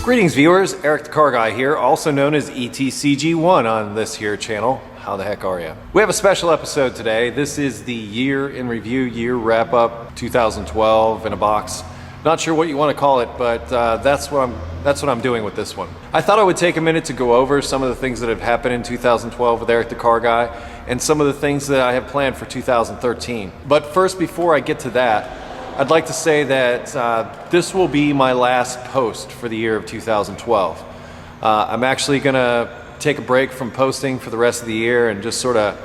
Greetings viewers, Eric the Car Guy here, also known as ETCG1 on this here channel. How the heck are you? We have a special episode today. This is the year in review, year wrap up 2012 in a box. Not sure what you want to call it, but that's what I'm doing with this one. I thought I would take a minute to go over some of the things that have happened in 2012 with Eric the Car Guy and some of the things that I have planned for 2013. But first, before I get to that, I'd like to say that this will be my last post for the year of 2012. I'm actually gonna take a break from posting for the rest of the year and just sort of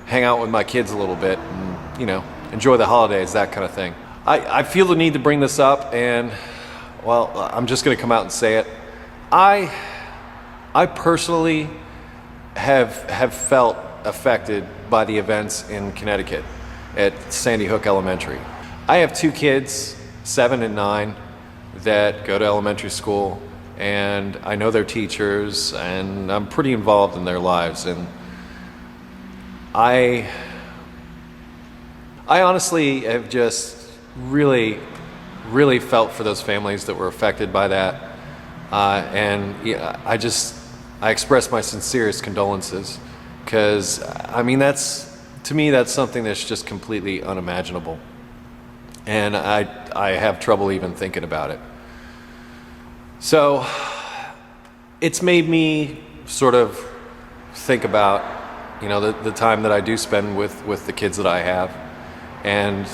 hang out with my kids a little bit and, you know, enjoy the holidays, that kind of thing. I feel the need to bring this up, and well, I'm just gonna come out and say it. I personally have felt affected by the events in Connecticut at Sandy Hook Elementary. I have two kids, 7 and 9, that go to elementary school, and I know their teachers, and I'm pretty involved in their lives, and I honestly have just really felt for those families that were affected by that, and yeah, I express my sincerest condolences, because I mean, to me that's something that's just completely unimaginable. And I have trouble even thinking about it. So it's made me sort of think about, you know, the time that I do spend with the kids that I have, and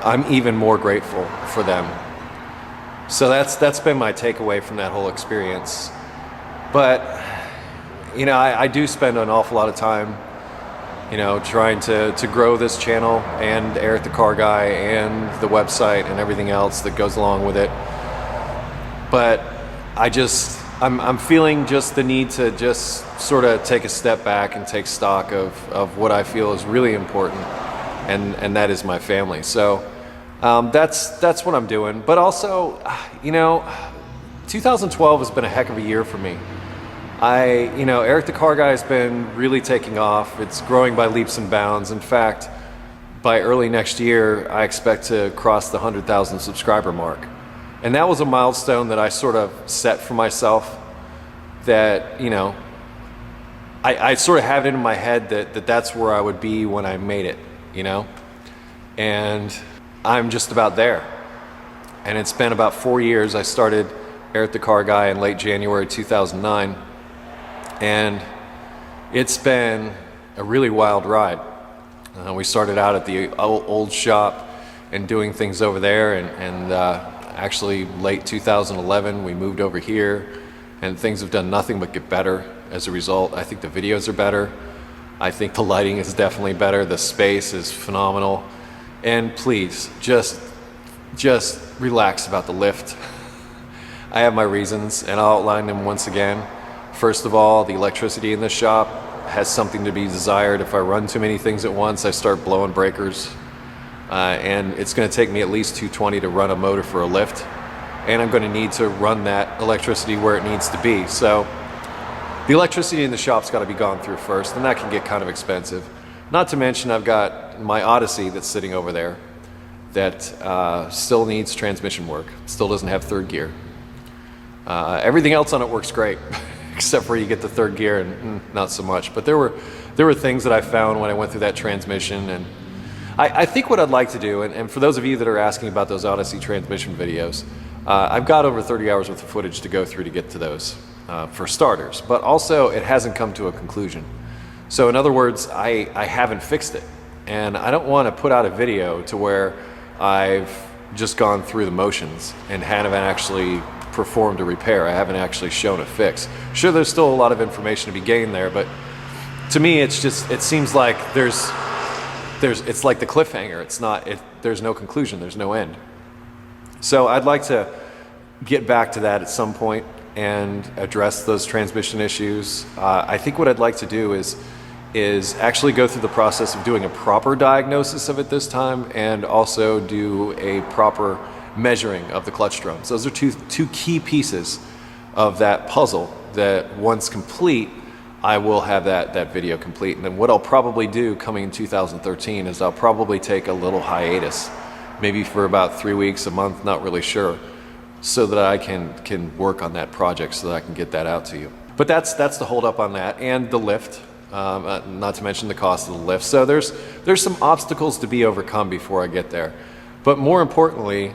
I'm even more grateful for them. So that's been my takeaway from that whole experience. But you know, I do spend an awful lot of time, you know, trying to grow this channel and Eric the Car Guy and the website and everything else that goes along with it. But I'm feeling just the need to just sort of take a step back and take stock of what I feel is really important, and that is my family. So that's what I'm doing. But also, you know, 2012 has been a heck of a year for me. You know, Eric the Car Guy has been really taking off. It's growing by leaps and bounds. In fact, by early next year, I expect to cross the 100,000 subscriber mark. And that was a milestone that I sort of set for myself, that, you know, I sort of have it in my head that that's where I would be when I made it, you know? And I'm just about there. And it's been about 4 years. I started Eric the Car Guy in late January 2009. And it's been a really wild ride. We started out at the old shop and doing things over there, and actually late 2011 we moved over here, and things have done nothing but get better as a result. I think the videos are better. I think the lighting is definitely better. The space is phenomenal. And please, just relax about the lift. I have my reasons, and I'll outline them once again. First of all, the electricity in this shop has something to be desired. If I run too many things at once, I start blowing breakers. And it's going to take me at least 220 to run a motor for a lift. And I'm going to need to run that electricity where it needs to be. So the electricity in the shop's got to be gone through first, and that can get kind of expensive. Not to mention, I've got my Odyssey that's sitting over there that still needs transmission work. It still doesn't have third gear. Everything else on it works great. Except where you get the third gear, and not so much. But there were things that I found when I went through that transmission, and I think what I'd like to do, and for those of you that are asking about those Odyssey transmission videos, I've got over 30 hours worth of footage to go through to get to those, for starters. But also, it hasn't come to a conclusion. So in other words, I haven't fixed it, and I don't want to put out a video to where I've just gone through the motions and haven't actually performed a repair. I haven't actually shown a fix. Sure, there's still a lot of information to be gained there, but to me, it seems like it's like the cliffhanger. There's no conclusion, there's no end. So I'd like to get back to that at some point and address those transmission issues. I think what I'd like to do is actually go through the process of doing a proper diagnosis of it this time, and also do a proper measuring of the clutch drums. Those are two key pieces of that puzzle that, once complete, I will have that video complete. And then what I'll probably do coming in 2013 is I'll probably take a little hiatus, maybe for about 3 weeks, a month, not really sure. so that I can work on that project so that I can get that out to you. But that's the hold up on that, and the lift, not to mention the cost of the lift. So there's some obstacles to be overcome before I get there. But more importantly,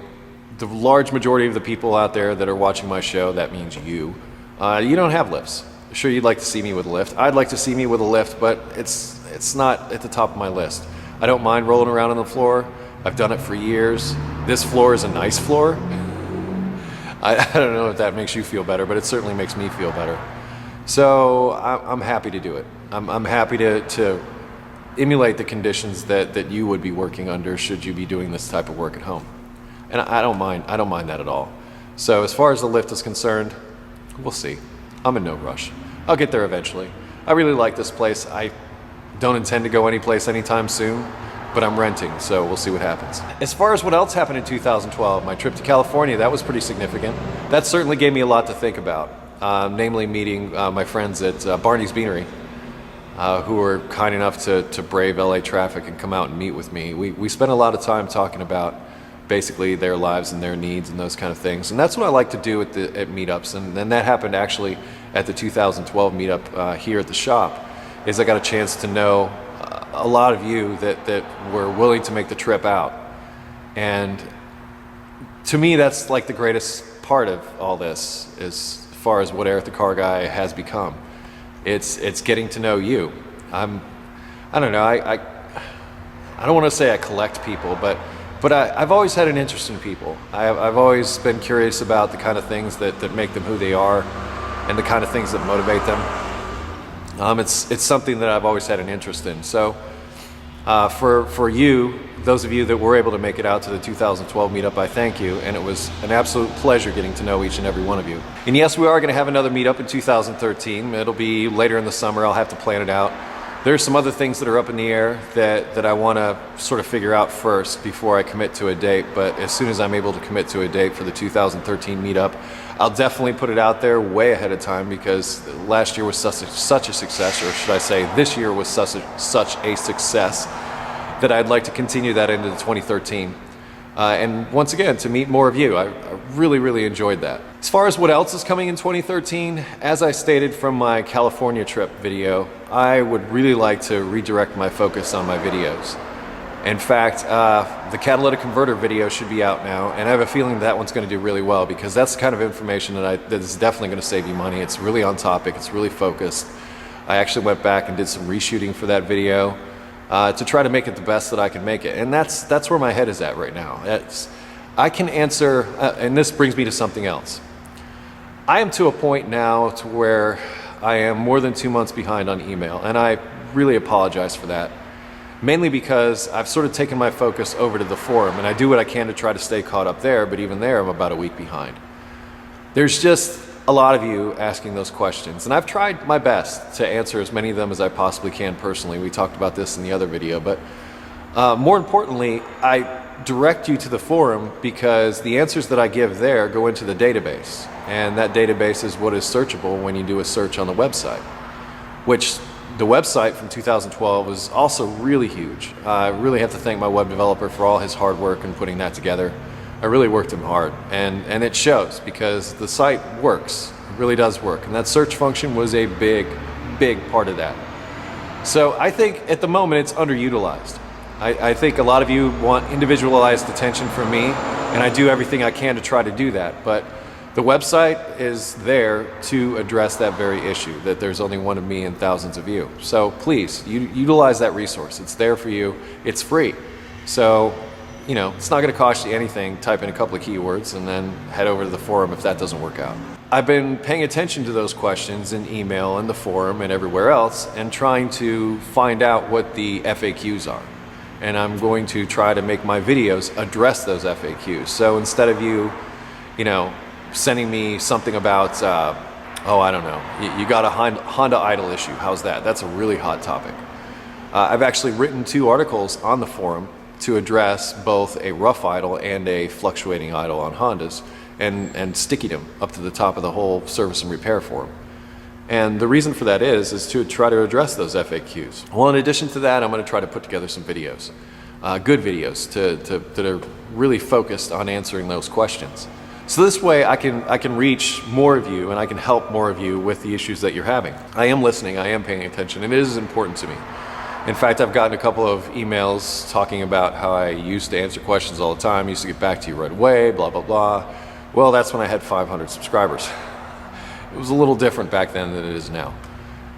the large majority of the people out there that are watching my show, that means you don't have lifts. Sure, you'd like to see me with a lift. I'd like to see me with a lift, but it's not at the top of my list. I don't mind rolling around on the floor. I've done it for years. This floor is a nice floor. I don't know if that makes you feel better, but it certainly makes me feel better. So I'm happy to do it. I'm happy to emulate the conditions that you would be working under should you be doing this type of work at home. And I don't mind that at all. So as far as the lift is concerned, we'll see. I'm in no rush. I'll get there eventually. I really like this place. I don't intend to go anyplace anytime soon, but I'm renting, so we'll see what happens. As far as what else happened in 2012, my trip to California, that was pretty significant. That certainly gave me a lot to think about, namely meeting my friends at Barney's Beanery, who were kind enough to brave LA traffic and come out and meet with me. We spent a lot of time talking about basically their lives and their needs and those kind of things. And that's what I like to do at meetups. And that happened actually at the 2012 meetup here at the shop, is I got a chance to know a lot of you that were willing to make the trip out. And to me, that's like the greatest part of all this, as far as what Eric the Car Guy has become. It's getting to know you. I don't know, I don't want to say I collect people, but I've always had an interest in people. I've always been curious about the kind of things that make them who they are and the kind of things that motivate them. It's something that I've always had an interest in. So for you, those of you that were able to make it out to the 2012 meetup, I thank you, and it was an absolute pleasure getting to know each and every one of you. And yes, we are going to have another meetup in 2013. It'll be later in the summer. I'll have to plan it out. There's some other things that are up in the air that I want to sort of figure out first before I commit to a date, but as soon as I'm able to commit to a date for the 2013 meetup, I'll definitely put it out there way ahead of time, because last year was such a success, or should I say this year was such a success, that I'd like to continue that into 2013. And once again, to meet more of you. I really enjoyed that. As far as what else is coming in 2013, as I stated from my California trip video, I would really like to redirect my focus on my videos. In fact, the catalytic converter video should be out now, and I have a feeling that one's going to do really well, because that's the kind of information that is definitely going to save you money. It's really on topic, it's really focused. I actually went back and did some reshooting for that video to try to make it the best that I can make it, and that's where my head is at right now. I can answer, and this brings me to something else. I am to a point now to where I am more than 2 months behind on email, and I really apologize for that. Mainly because I've sort of taken my focus over to the forum, and I do what I can to try to stay caught up there, but even there I'm about a week behind. There's just a lot of you asking those questions, and I've tried my best to answer as many of them as I possibly can personally. We talked about this in the other video, but more importantly, I direct you to the forum because the answers that I give there go into the database, and that database is what is searchable when you do a search on the website, which the website from 2012 is also really huge. I really have to thank my web developer for all his hard work in putting that together. I really worked him hard, and it shows, because the site works. It really does work, and that search function was a big part of that. So I think at the moment it's underutilized. I think a lot of you want individualized attention from me, and I do everything I can to try to do that, but the website is there to address that very issue, that there's only one of me and thousands of you. So please, utilize that resource. It's there for you. It's free. So, you know, it's not going to cost you anything. Type in a couple of keywords and then head over to the forum if that doesn't work out. I've been paying attention to those questions in email and the forum and everywhere else, and trying to find out what the FAQs are. And I'm going to try to make my videos address those FAQs. So instead of you know, sending me something about, oh, I don't know, you got a Honda idle issue, how's that? That's a really hot topic. I've actually written 2 articles on the forum to address both a rough idle and a fluctuating idle on Hondas, and sticking them up to the top of the whole service and repair forum. And the reason for that is to try to address those FAQs. Well, in addition to that, I'm going to try to put together some videos, good videos that are really focused on answering those questions. So this way I can reach more of you and I can help more of you with the issues that you're having. I am listening, I am paying attention, and it is important to me. In fact, I've gotten a couple of emails talking about how I used to answer questions all the time, used to get back to you right away, blah, blah, blah. Well, that's when I had 500 subscribers. It was a little different back then than it is now.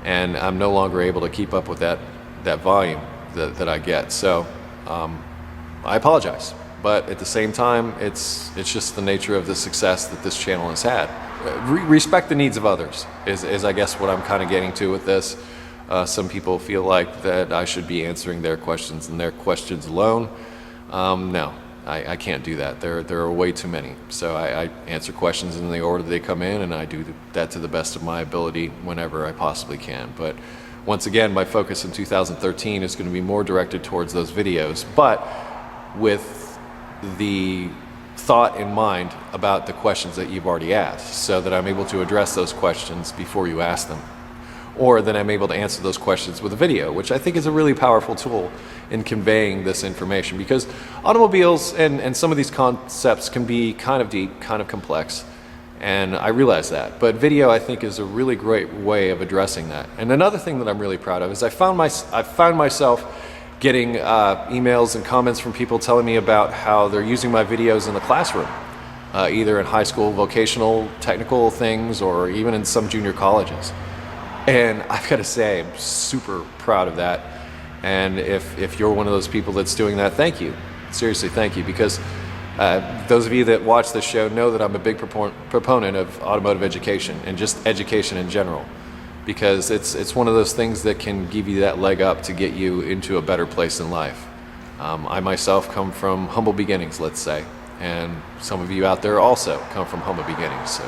And I'm no longer able to keep up with that volume that I get. So I apologize. But at the same time, it's just the nature of the success that this channel has had. Respect the needs of others is I guess what I'm kind of getting to with this. Some people feel like that I should be answering their questions and their questions alone. No, I can't do that. There are way too many. So I answer questions in the order they come in, and I do that to the best of my ability whenever I possibly can. But once again, my focus in 2013 is going to be more directed towards those videos, but with the thought in mind about the questions that you've already asked, so that I'm able to address those questions before you ask them, or that I'm able to answer those questions with a video, which I think is a really powerful tool in conveying this information, because automobiles and some of these concepts can be kind of deep, kind of complex, and I realize that, but video I think is a really great way of addressing that. And another thing that I'm really proud of is I found myself getting emails and comments from people telling me about how they're using my videos in the classroom, either in high school vocational technical things or even in some junior colleges. And I've got to say, I'm super proud of that. And if you're one of those people that's doing that, thank you. Seriously, thank you. Because those of you that watch this show know that I'm a big proponent of automotive education and just education in general. Because it's one of those things that can give you that leg up to get you into a better place in life. I myself come from humble beginnings, let's say, and some of you out there also come from humble beginnings. So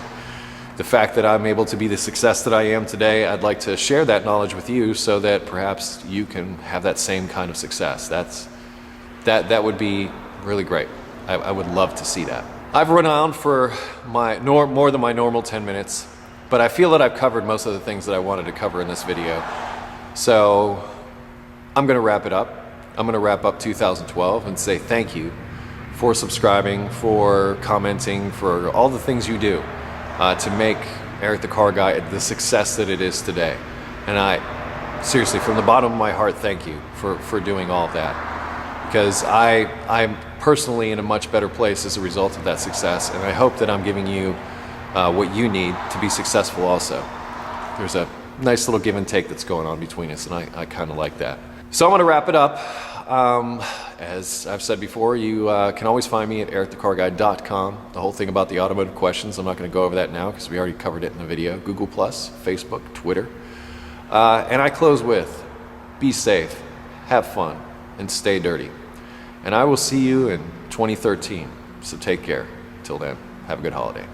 the fact that I'm able to be the success that I am today, I'd like to share that knowledge with you so that perhaps you can have that same kind of success. That would be really great. I would love to see that. I've run on for more than my normal 10 minutes. But I feel that I've covered most of the things that I wanted to cover in this video. So I'm going to wrap it up. I'm going to wrap up 2012 and say thank you for subscribing, for commenting, for all the things you do to make Eric the Car Guy the success that it is today. And I seriously, from the bottom of my heart, thank you for doing all of that. Because I'm personally in a much better place as a result of that success, and I hope that I'm giving you what you need to be successful also. There's a nice little give and take that's going on between us, and I kind of like that. So I'm going to wrap it up. As I've said before, you can always find me at ericthecarguy.com. The whole thing about the automotive questions, I'm not going to go over that now because we already covered it in the video. Google+, Facebook, Twitter. And I close with, be safe, have fun, and stay dirty. And I will see you in 2013. So take care. Till then, have a good holiday.